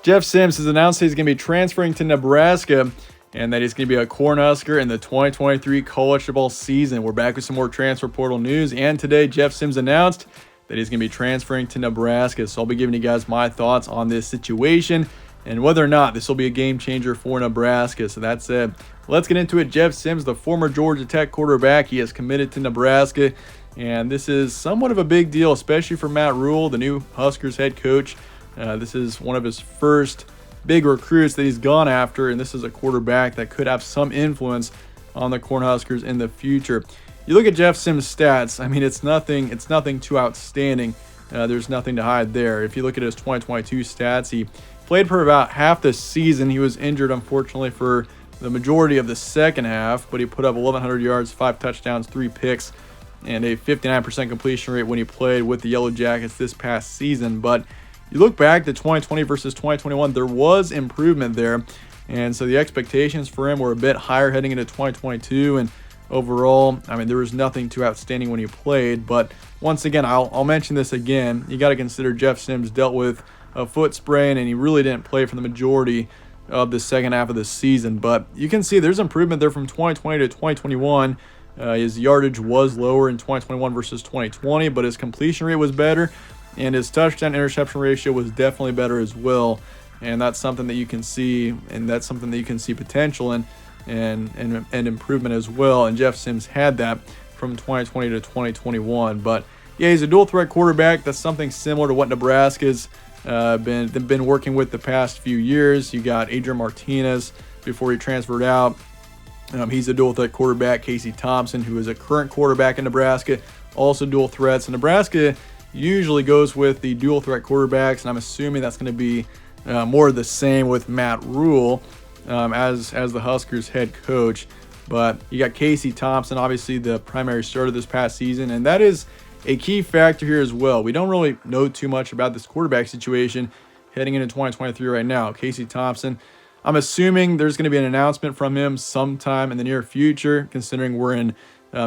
Jeff Sims has announced he's going to be transferring to Nebraska and that he's going to be a Cornhusker in the 2023 college football season. We're back with some more transfer portal news, and today Jeff Sims announced that he's going to be transferring to Nebraska. So I'll be giving you guys my thoughts on this situation and whether or not this will be a game changer for Nebraska. So that said, let's get into it. Jeff Sims, the former Georgia Tech quarterback, he has committed to Nebraska, and this is somewhat of a big deal, especially for Matt Rule, the new Huskers head coach. This is one of his first big recruits that he's gone after, and this is a quarterback that could have some influence on the Cornhuskers in the future. You look at Jeff Sims' stats, I mean, it's nothing too outstanding. There's nothing to hide there. If you look at his 2022 stats, he played for about half the season. He was injured, unfortunately, for the majority of the second half, but he put up 1,100 yards, 5 touchdowns, 3 picks, and a 59% completion rate when he played with the Yellow Jackets this past season. But you look back to 2020 versus 2021, there was improvement there, and so the expectations for him were a bit higher heading into 2022, and overall, I mean, there was nothing too outstanding when he played. But once again, I'll mention this again, you got to consider Jeff Sims dealt with a foot sprain, and he really didn't play for the majority of the second half of the season. But you can see there's improvement there from 2020 to 2021. His yardage was lower in 2021 versus 2020, but his completion rate was better, and his touchdown interception ratio was definitely better as well. And that's something that you can see, and that's something that you can see potential in and improvement as well. And Jeff Sims had that from 2020 to 2021. But yeah, he's a dual threat quarterback. That's something similar to what Nebraska's been working with the past few years. You got Adrian Martinez before he transferred out. He's a dual threat quarterback. Casey Thompson, who is a current quarterback in Nebraska, also dual threats. And Nebraska usually goes with the dual threat quarterbacks, and I'm assuming that's going to be more of the same with Matt Rule as the Huskers head coach. But you got Casey Thompson, obviously the primary starter this past season, and that is a key factor here as well. We don't really know too much about this quarterback situation heading into 2023 right now. Casey Thompson, I'm assuming there's going to be an announcement from him sometime in the near future, considering we're in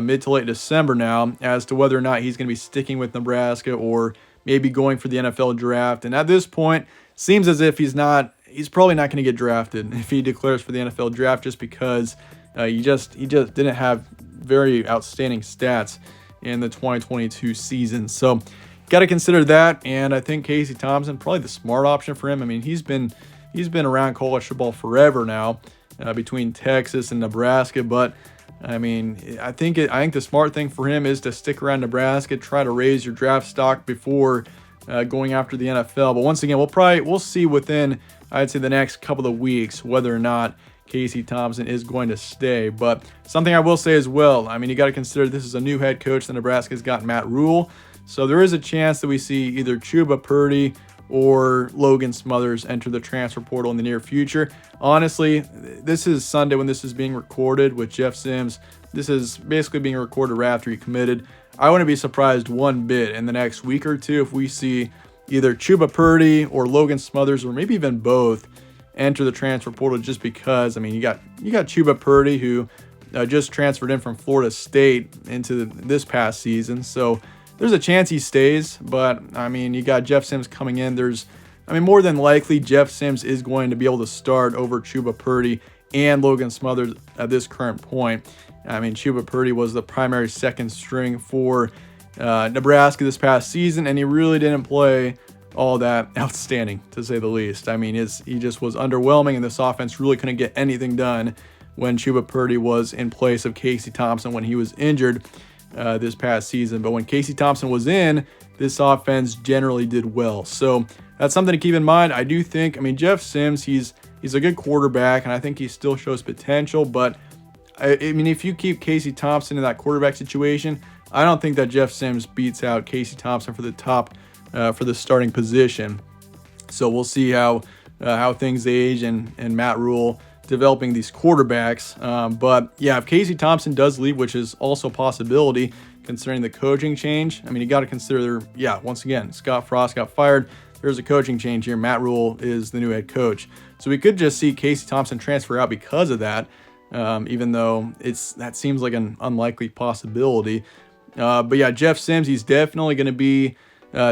mid to late December now, as to whether or not he's going to be sticking with Nebraska or maybe going for the NFL draft. And at this point, seems as if he's probably not going to get drafted if he declares for the NFL draft, just because he just didn't have very outstanding stats in the 2022 season. So got to consider that. And I think Casey Thompson, probably the smart option for him. I mean, he's been around college football forever now, between Texas and Nebraska. But I mean, I think the smart thing for him is to stick around Nebraska, try to raise your draft stock before going after the NFL. But once again, we'll see within, I'd say, the next couple of weeks whether or not Casey Thompson is going to stay. But something I will say as well, I mean, you got to consider this is a new head coach that Nebraska's got, Matt Rule. So there is a chance that we see either Chuba Purdy or Logan Smothers enter the transfer portal in the near future. Honestly, this is Sunday when this is being recorded with Jeff Sims. This is basically being recorded right after he committed. I wouldn't be surprised one bit in the next week or two if we see either Chuba Purdy or Logan Smothers, or maybe even both, enter the transfer portal, just because, I mean, you got Chuba Purdy, who just transferred in from Florida State into this past season. So there's a chance he stays, but I mean, you got Jeff Sims coming in. More than likely, Jeff Sims is going to be able to start over Chuba Purdy and Logan Smothers at this current point. I mean, Chuba Purdy was the primary second string for Nebraska this past season, and he really didn't play all that outstanding, to say the least. I mean, he just was underwhelming, and this offense really couldn't get anything done when Chuba Purdy was in place of Casey Thompson when he was injured this past season. But when Casey Thompson was in, this offense generally did well. So that's something to keep in mind. I do think, I mean, Jeff Sims, he's a good quarterback, and I think he still shows potential. But I mean, if you keep Casey Thompson in that quarterback situation, I don't think that Jeff Sims beats out Casey Thompson for the starting position. So we'll see how things age and Matt Rule developing these quarterbacks. But yeah, if Casey Thompson does leave, which is also a possibility considering the coaching change, I mean, you got to consider, once again, Scott Frost got fired. There's a coaching change here. Matt Rule is the new head coach. So we could just see Casey Thompson transfer out because of that, even though that seems like an unlikely possibility. But yeah, Jeff Sims, he's definitely going to be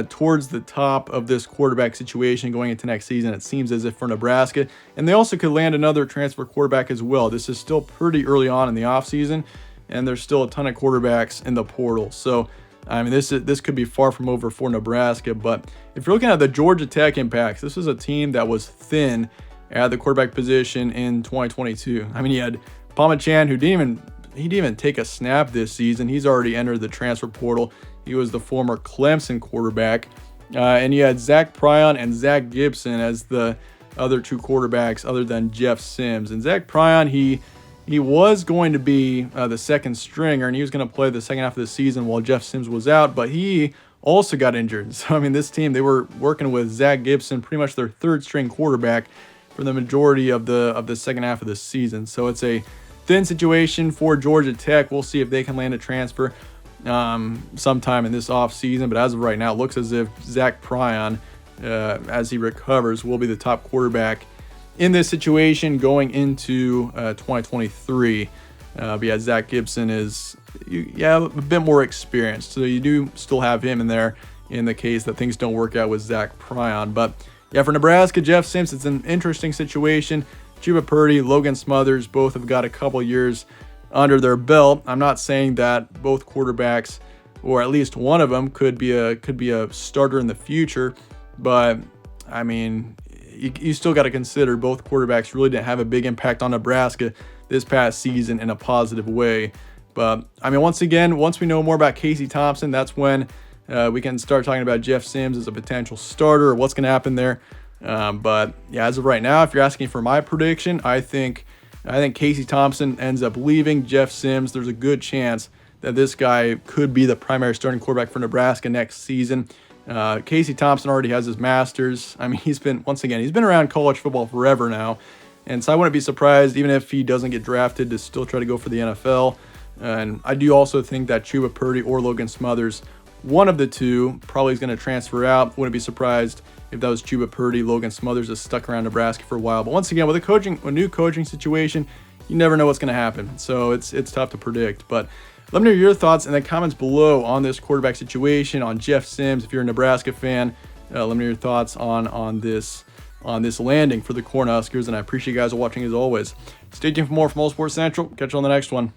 towards the top of this quarterback situation going into next season, it seems as if, for Nebraska. And they also could land another transfer quarterback as well. This is still pretty early on in the offseason, and there's still a ton of quarterbacks in the portal. So, I mean, this could be far from over for Nebraska. But if you're looking at the Georgia Tech impacts, this is a team that was thin at the quarterback position in 2022. I mean, you had Palmachan, who didn't even take a snap this season. He's already entered the transfer portal. He was the former Clemson quarterback. And you had Zach Pryon and Zach Gibson as the other two quarterbacks other than Jeff Sims. And Zach Pryon, he was going to be the second stringer, and he was going to play the second half of the season while Jeff Sims was out, but he also got injured. So, I mean, this team, they were working with Zach Gibson, pretty much their third string quarterback, for the majority of the second half of the season. So it's a thin situation for Georgia Tech. We'll see if they can land a transfer sometime in this offseason. But as of right now, it looks as if Zach Pryon, as he recovers, will be the top quarterback in this situation going into 2023. But yeah, Zach Gibson is a bit more experienced. So you do still have him in there in the case that things don't work out with Zach Pryon. But yeah, for Nebraska, Jeff Sims, it's an interesting situation. Chuba Purdy, Logan Smothers, both have got a couple years under their belt. I'm not saying that both quarterbacks, or at least one of them, could be a starter in the future, but I mean, you still got to consider both quarterbacks really didn't have a big impact on Nebraska this past season in a positive way. But I mean, once again, once we know more about Casey Thompson, that's when we can start talking about Jeff Sims as a potential starter or what's going to happen there. But yeah, as of right now, if you're asking for my prediction, I think Casey Thompson ends up leaving. Jeff Sims, there's a good chance that this guy could be the primary starting quarterback for Nebraska next season. Casey Thompson already has his master's. I mean, he's been around college football forever now. And so I wouldn't be surprised, even if he doesn't get drafted, to still try to go for the NFL. And I do also think that Chuba Purdy or Logan Smothers, one of the two, probably is going to transfer out. Wouldn't be surprised if that was Chuba Purdy. Logan Smothers is stuck around Nebraska for a while. But once again, with a new coaching situation, you never know what's going to happen. So it's tough to predict. But let me know your thoughts in the comments below on this quarterback situation, on Jeff Sims. If you're a Nebraska fan, let me know your thoughts on this landing for the Cornhuskers. And I appreciate you guys watching as always. Stay tuned for more from All Sports Central. Catch you on the next one.